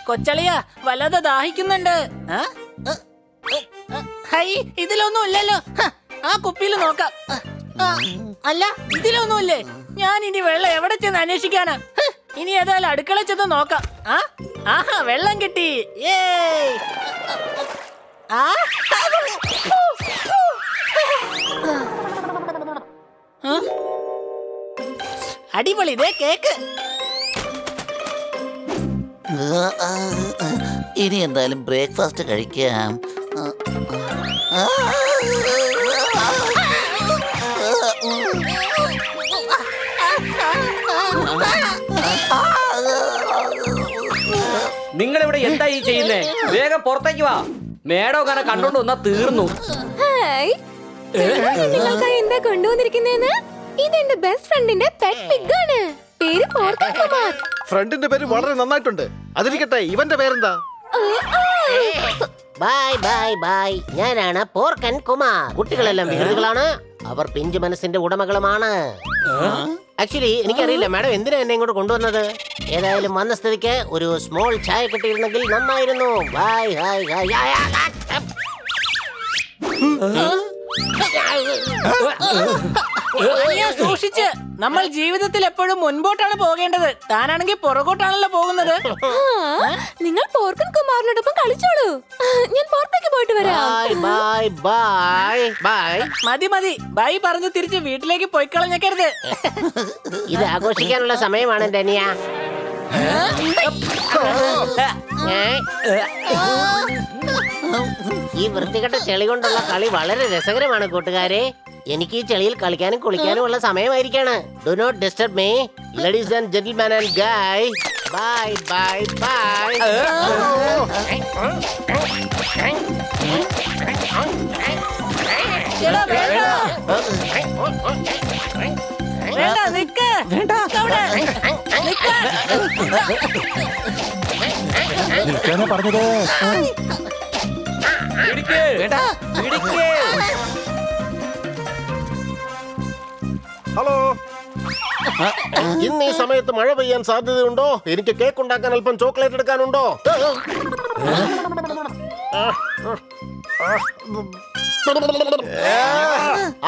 കൊച്ചളിയാ വല്ലാതെ ദാഹിക്കുന്നുണ്ട്. ഹൈ, ഇതിലൊന്നും ഇല്ലല്ലോ. ആ കുപ്പിയിൽ നോക്കാം. അല്ല, ഇതിലൊന്നുമില്ലേ? ഞാൻ ഇനി വെള്ളം എവിടെ ചെന്ന് അന്വേഷിക്കാനാ? ഇനി ഏതായാലും അടുക്കള ചെന്ന് നോക്കാം. ആഹാ, വെള്ളം കിട്ടി. അടിപൊളി, ഇതേ കേക്ക്. ഇനി എന്തായാലും ബ്രേക്ക്ഫാസ്റ്റ് കഴിക്കാം. നിങ്ങളിവിടെ എന്താ ഈ ചെയ്യുന്നേ? വേഗം പുറത്തേക്ക് വാ. മേഡം അങ്ങനെ കണ്ടോണ്ട് വന്നാ തീർന്നു. നിങ്ങൾക്കായി എന്താ കൊണ്ടുവന്നിരിക്കുന്നേന്ന്? ഇതെന്റെ ബെസ്റ്റ് ഫ്രണ്ടിന്റെ പെറ്റ് പിഗ് ആണ്. പേര് പോർക്കൻ കുമാർ. ഫ്രണ്ടിന്റെ പേര് വളരെ നന്നായിട്ടുണ്ട്. അതിരിക്കട്ടെ, ഇവന്റെ പേരെന്താ? By bye by. ഞാനാണ് പോർക്കൻ കുമാർ. കുട്ടികളെല്ലാം വികൃതികളാണ്. അവർ പിഞ്ചു മനസ്സിന്റെ ഉടമകളുമാണ്. ആക്ച്വലി എനിക്കറിയില്ല മാഡം എന്തിനാ എന്നെ ഇങ്ങോട്ട് കൊണ്ടുവന്നത്. ഏതായാലും വന്ന സ്ഥിതിക്ക് ഒരു സ്മോൾ ചായ കിട്ടിയിരുന്നെങ്കിൽ നന്നായിരുന്നു. Bye hi hi. സൂക്ഷിച്ച്. നമ്മൾ ജീവിതത്തിൽ എപ്പോഴും മുൻപോട്ടാണ് പോകേണ്ടത്. താനാണെങ്കിൽ പുറകോട്ടാണല്ലോ പോകുന്നത്. നിങ്ങൾ പോർക്കൻ കുമാറിനോടൊപ്പം കളിച്ചോളൂ. ഞാൻ പുറത്തേക്ക് പോയിട്ട് വരാം. By bye by. മതി മതി, ബൈ പറഞ്ഞ് തിരിച്ച് വീട്ടിലേക്ക് പോയി കളഞ്ഞേക്കരുത്. ഇത് ആഘോഷിക്കാനുള്ള സമയമാണ് ഡനിയ. ഈ വൃത്തികെട്ട ചെളി കൊണ്ടുള്ള കളി വളരെ രസകരമാണ് കൂട്ടുകാരെ. എനിക്ക് ഈ ചെളിയിൽ കളിക്കാനും കുളിക്കാനും ഉള്ള സമയമായിരിക്കാണ്. Do not disturb me ladies and gentleman and guys. Bye bye bye. വേണ്ട, നിക്ക്. അവിടെ നിക്ക്. നിൽക്കാനാ പറഞ്ഞത്. ഹലോ, ഇന്ന് ഈ സമയത്ത് മഴ പെയ്യാൻ സാധ്യതയുണ്ടോ? എനിക്ക് കേക്ക് ഉണ്ടാക്കാൻ അല്പം ചോക്ലേറ്റ് എടുക്കാനുണ്ടോ?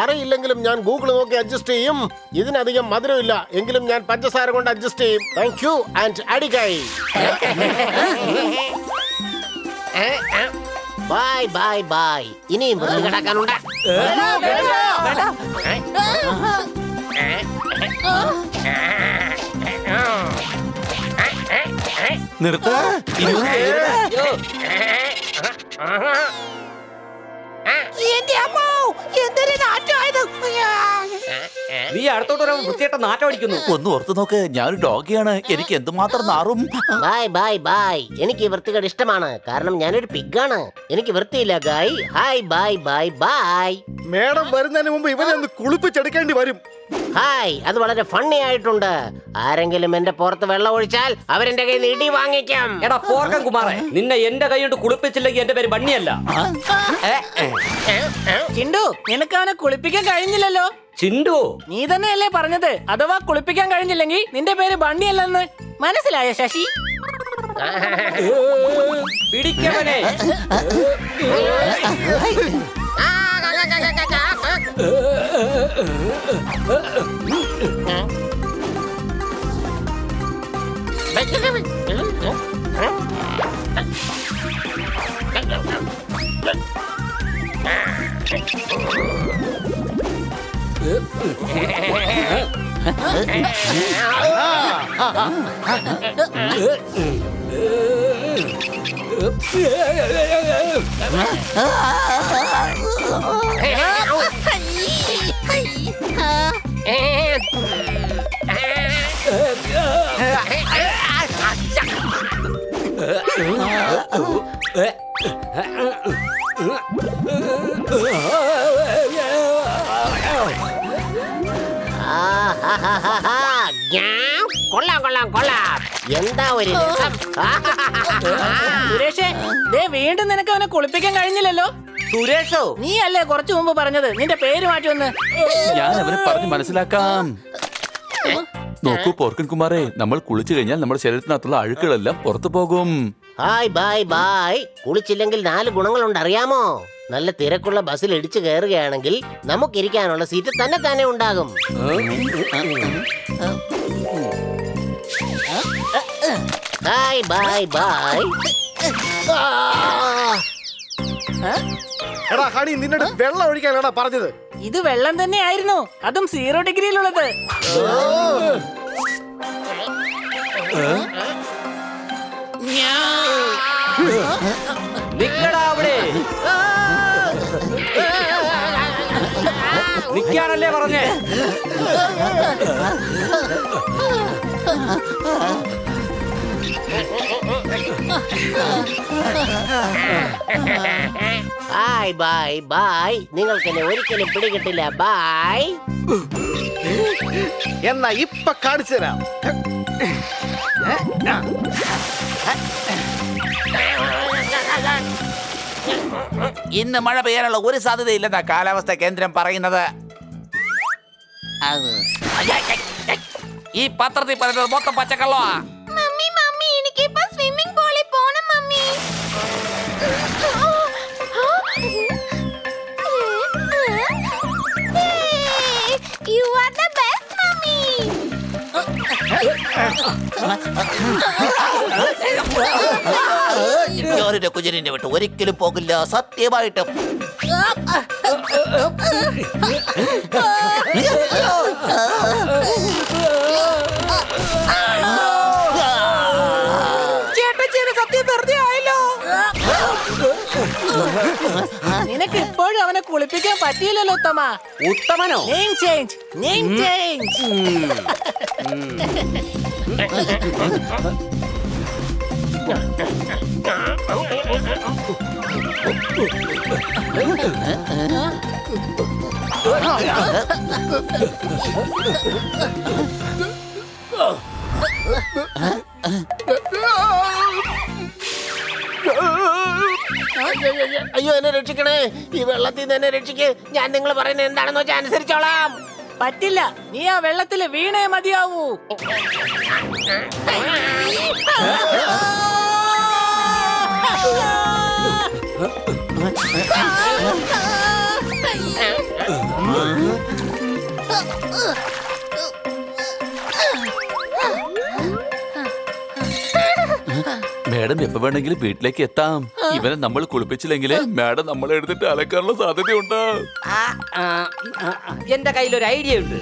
അറിയില്ലെങ്കിലും ഞാൻ ഗൂഗിൾ നോക്കി അഡ്ജസ്റ്റ് ചെയ്യും. ഇതിനധികം മധുരമില്ല എങ്കിലും ഞാൻ പഞ്ചസാര കൊണ്ട് അഡ്ജസ്റ്റ് ചെയ്യും. താങ്ക് യു ആൻഡ് അടികൈ. Bye bye bye. ഇനിയും വൃത്തി കിടക്കാനുണ്ട്. നിർത്ത. നീ അടുത്തോട്ട് വരാൻ വൃത്തിയായിട്ട നാറ്റം അടിക്കുന്നു. ഒന്ന് ഓർത്തു നോക്ക്, ഞാനൊരു ഡോഗിയാണ്. എനിക്ക് എന്തുമാത്രം നാറും. By bye by. എനിക്ക് ഈ വൃത്തികേട് ഇഷ്ടമാണ്. കാരണം ഞാനൊരു പിഗാണ്. എനിക്ക് വൃത്തിയില്ല guy. Hi bye bye bye. Madam വരുന്നതിന് മുമ്പ് ഇവനെ ഒന്ന് കുളിപ്പിച്ചെടുക്കേണ്ടി വരും. ഹായ്, അത് വളരെ ഫണ്ണി ആയിട്ടുണ്ട്. ആരെങ്കിലും എന്റെ പുറത്ത് വെള്ളം ഒഴിച്ചാൽ അവരെന്റെ കയ്യിൽ നിന്ന് ഇടി വാങ്ങിക്കാം. എടാ പോർക്കൻ കുമാറെ, നിന്നെ എന്റെ കൈ കൊണ്ട് കുളിപ്പിച്ചില്ലെങ്കിൽ എന്റെ പേര് ബണ്ണിയല്ല. ചിണ്ടു, നിനക്ക് അവനെ കുളിപ്പിക്കാൻ കഴിഞ്ഞില്ലല്ലോ. ചിണ്ടു, നീ തന്നെയല്ലേ പറഞ്ഞത് അഥവാ കുളിപ്പിക്കാൻ കഴിഞ്ഞില്ലെങ്കിൽ നിന്റെ പേര് ബണ്ണിയല്ലെന്ന്. മനസ്സിലായോ ശശി? പിടിക്കവനെ. കൊള്ളാം കൊള്ളാം കൊള്ളാം. എന്താ ഒരു രസം. സുരേഷേ, ദേ വീണ്ടും നിനക്ക് അവനെ കുളിപ്പിക്കാൻ കഴിഞ്ഞില്ലല്ലോ. സുരേഷോ? നീ അല്ലേ കുറച്ചു മുമ്പ് പറഞ്ഞത് നിന്റെ പേര് മാറ്റുമെന്ന്? ഞാൻ അവരെ പറഞ്ഞ് മനസ്സിലാക്കാം. നോക്കൂ പോർക്കൻ കുമാറെ, നമ്മൾ കുളിച്ചു കഴിഞ്ഞാൽ നമ്മുടെ ശരീരത്തിനകത്തുള്ള അഴുക്കുകളെല്ലാം പുറത്തു പോകും. Hi bye by. കുളിച്ചില്ലെങ്കിൽ 4 ഗുണങ്ങളുണ്ട് അറിയാമോ? നല്ല തിരക്കുള്ള ബസ്സിൽ ഇടിച്ചു കയറുകയാണെങ്കിൽ നമുക്കിരിക്കാനുള്ള സീറ്റ് തന്നെ ഉണ്ടാകും. Hi bye by. എടാ ഹണി, നിന്നോട് വെള്ളം ഒഴിക്കാനാടാ പറഞ്ഞത്. ഇത് വെള്ളം തന്നെ ആയിരുന്നു, അതും 0 ഡിഗ്രിയിലുള്ളത്. നിക്കടാ അവിടെ. നിക്കാനല്ലേ പറഞ്ഞേ? Hi bye by. നിങ്ങൾക്ക് എന്നെ ഒരിക്കലും പിടികിട്ടില്ല. ബൈ. എന്നാ ഇപ്പൊ കാണിച്ചു തരാം. ഇന്ന് മഴ പെയ്യാനുള്ള ഒരു സാധ്യതയില്ലെന്നാ കാലാവസ്ഥ കേന്ദ്രം പറയുന്നത്. ഈ പത്രത്തിൽ പറയുന്നത് മൊത്തം പച്ചക്കള്ളോ. മമ്മി മമ്മി എനിക്കിപ്പോ സ്വിമ്മിംഗ് പൂളിൽ പോണം mummy. You are the best mummy. ഞാനൊരു കുഞ്ഞിനെ വിട്ട് ഒരിക്കലും പോകില്ല, സത്യമായിട്ടും. സത്യം വെറുതെ ആയല്ലോ. നിനക്ക് ഇപ്പോഴും അവനെ കുളിപ്പിക്കാൻ പറ്റിയില്ലല്ലോ ഉത്തമ. ഉത്തമനോ? Name change, name change. അയ്യോ, എന്നെ രക്ഷിക്കണേ. ഈ വെള്ളത്തിൽ നിന്ന് എന്നെ രക്ഷിക്ക്. ഞാൻ നിങ്ങൾ പറയുന്നത് എന്താണെന്ന് വെച്ചാൽ അനുസരിച്ചോളാം. പറ്റില്ല, നീ ആ വെള്ളത്തിൽ വീണേ മതിയാവൂ. മാഡം എപ്പോ വേണമെങ്കിലും വീട്ടിലേക്ക് എത്താം. ഇവനെ നമ്മൾ കുളിപ്പിച്ചില്ലെങ്കിൽ മാഡം നമ്മളെ എടുത്തിട്ട് അലക്കാനുള്ള സാധ്യതയുണ്ട്. എന്റെ കയ്യിലൊരു ഐഡിയ ഉണ്ട്.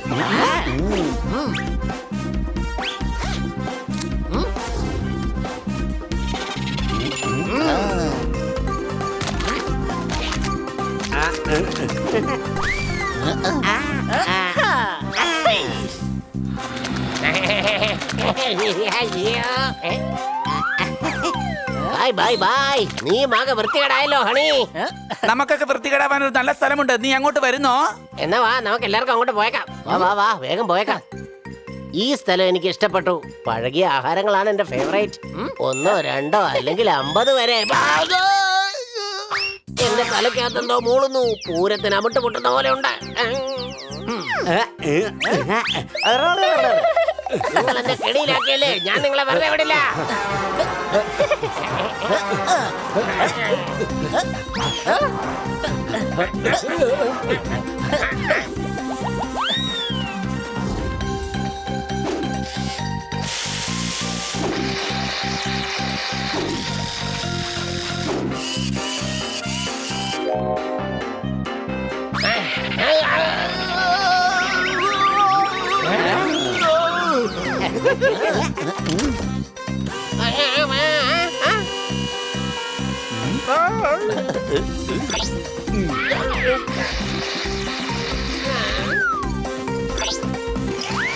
By bye by. നീ ആകെ വൃത്തികേടായല്ലോ ഹണി. നമുക്കൊക്കെ വൃത്തികേടാവാൻ ഒരു നല്ല സ്ഥലമുണ്ട്. നീ അങ്ങോട്ട് വരുന്നോ? എന്നാ വാ, നമുക്ക് എല്ലാവർക്കും അങ്ങോട്ട് പോയേക്കാം. വാ വാ വാ, വേഗം പോയേക്കാം. ഈ സ്ഥലം എനിക്ക് ഇഷ്ടപ്പെട്ടു. പഴകിയ ആഹാരങ്ങളാണ് എന്റെ ഫേവറേറ്റ്. 1 2 അല്ലെങ്കിൽ 50 വരെ. എന്റെ തലക്കകത്തെന്തോ മൂളുന്നു. പൂരത്തിന് അമിട്ട് പൊട്ടുന്ന പോലെ ഉണ്ട്. നിങ്ങൾ എന്നെ കെടിയിലാക്കിയല്ലേ, ഞാൻ നിങ്ങളെ വെറുതെ വിടില്ല.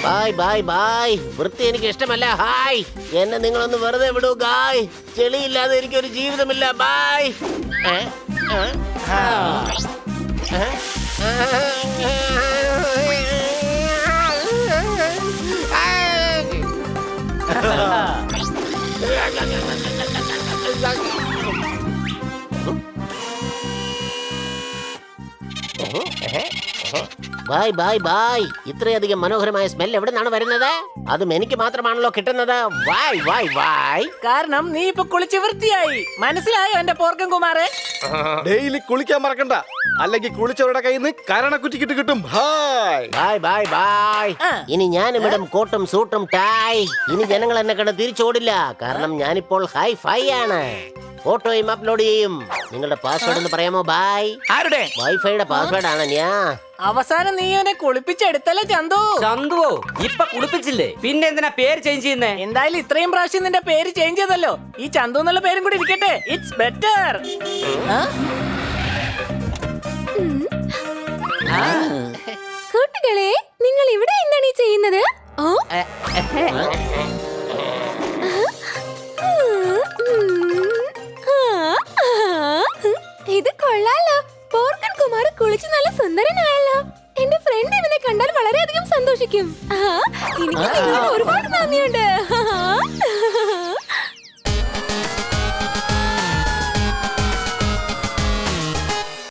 By bye by. വൃത്തി എനിക്ക് ഇഷ്ടമല്ല. ഹായ്, എന്നെ നിങ്ങളൊന്ന് വെറുതെ വിടൂ ഗായ്. ചെളിയില്ലാതെ എനിക്കൊരു ജീവിതമില്ല. ബൈ. Bye bye by. ഇത്രയധികം മനോഹരമായ സ്മെൽ എവിടെ നിന്നാണ് വരുന്നത്? അതും എനിക്ക് മാത്രമാണല്ലോ കിട്ടുന്നത്. Why why why? കാരണം നീ ഇപ്പൊ കുളിച്ച് വൃത്തിയായി. മനസ്സിലായോ എന്റെ പോർക്കൻ കുമാരെ? ഡെയിലി കുളിക്കാൻ മറക്കണ്ട, അല്ലെങ്കിൽ കുളിച്ചവരുടെ കയ്യിൽ നിന്ന് കരണക്കുറ്റിക്കിട്ട് കിട്ടും. ഹായ്. Bye bye by. ആ. ഇനി ഞാനും ഇടും കോട്ടും സൂട്ടും ടായ്. ഇനി ജനങ്ങൾ എന്നെ കണ്ട് തിരിച്ചോടില്ല, കാരണം ഞാനിപ്പോൾ ഹൈ ഫൈ ആണ്. ഫോട്ടോയും അപ്ലോഡ് ചെയ്യും. നിങ്ങളുടെ പാസ്വേഡ് ഒന്ന് പറയാമോ? ബൈ. ആരുടെ? വൈഫൈയുടെ പാസ്വേഡ് ആണ് ഞാൻ. അവസാനം നീ അവനെ കുളിപ്പിച്ചെടുത്തല്ലേ ചന്തു? ചന്തുവോ ഇപ്പൊ കുളിപ്പിച്ചില്ലേ? പിന്നെ എന്തിനാ പേര് ചേഞ്ച് ചെയ്യുന്നേ? എന്തായാലും ഇത്രയും പ്രാവശ്യം നിന്റെ പേര് ചേഞ്ച് ചെയ്തല്ലോ, ഈ ചന്തു എന്നുള്ള പേരും കൂടി ഇരിക്കട്ടെ. It's better. കൂട്ടുകളെ, നിങ്ങൾ ഇവിടെ എന്താണ് ഈ ചെയ്യുന്നത്? ഓ ഇത് കൊള്ളാലോ. പോർക്കൻ കുമാർ കുളിച്ച് നല്ല സുന്ദരനായല്ലോ. എന്റെ ഫ്രണ്ട് ഇവനെ കണ്ടാൽ വളരെയധികം സന്തോഷിക്കും. എനിക്ക് നിങ്ങളോട് ഒരുപാട് നന്ദിയുണ്ട്.